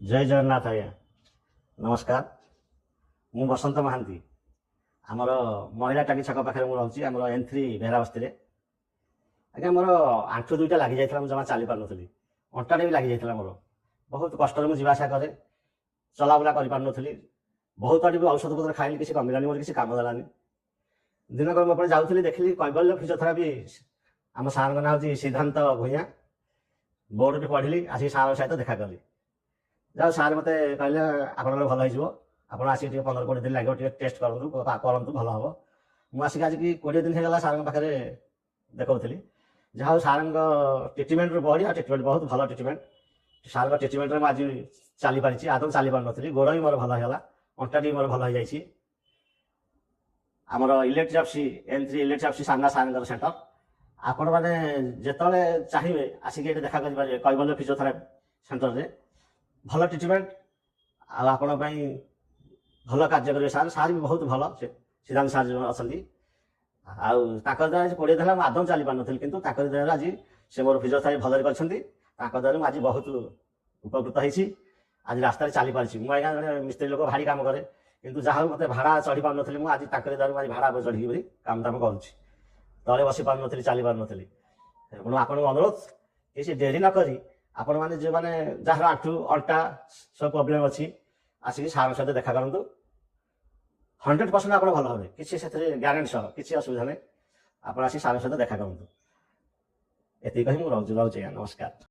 जय जगन्नाथ आज्ञा नमस्कार। मु बसंत महांती आमर महिला टाकी छक पाखे रोचे आम N3 बेहरा बस्ती आज्ञा मोर आंठु दुईटा लगी जाता मुझे जमा चली पार नी अंटाटे भी लगी जाता मोर बहुत कष्ट मुझे जावासा कै चलाबुला कर पार नी बहुत आड़े भी औषध पत्र खाइली किसी कमिलानी मोर किसी कम देलानी दिनक मुझे जाऊँगी देखिली कैबल्य फिजियोथेरापी आम सार ना हूँ सिद्धांत भूया बोर्ड भी पढ़ी आसिक सार सहित देखा कली जाओ सार मत कहले आप भल हो आप आसिक 15-20 दिन लगे टेस्ट करूँ भल हम मुझे आज कि 20 दिन होगा सार पाखे देखी जहाँ सार ट्रिटमेंट बढ़ी ट्रिटमेंट बहुत भल ट्रिटमेंट सार ट्रिटमेंट में आज चली पारी आदम चली पार नी गोड़ भी मोर भल होगा अंटाटी मोर भल हो जाए आमर इलेक्ट्रिक N3 इलेक्ट्रिक सामना सार सेंटर आपण मैंने जिते चाहिए आसिक ये देखा करेंगे कैबल्य फिजियोथेरापी सेंटर में भल ट्रिटमेंट आपण भल कार्य करेंगे सार सार भी बहुत भल सिद्धांत सार जो अच्छा द्वारा 20 दिन आदम चली पार नी कि द्वारा आज से मोर फिजियोथेरापी भल कर आज बहुत उपकृत होती आज रास्तार चली पार्टी मुझे जन मिस्त्री लोक भाड़ी काम करे कि जहाँ मत भाड़ा चढ़ी पार नी मुझे आज द्वारा आज भाड़ा चढ़ी काम दाम करुँच तले बसी पार नी चली पार नी तेणु आप अनुरोध किसी डेरी नक आपण मैंने जो मैंने जार आंठू अंटा सब प्रोब्लेम अच्छी आसिक सार सहित देखा करूँ 100% आप भल हे किसी से ग्यारंटी सह किसी असुविधा नहीं आप आसिक सार सहित देखा करूँ ये कही मुझे रोचे नमस्कार।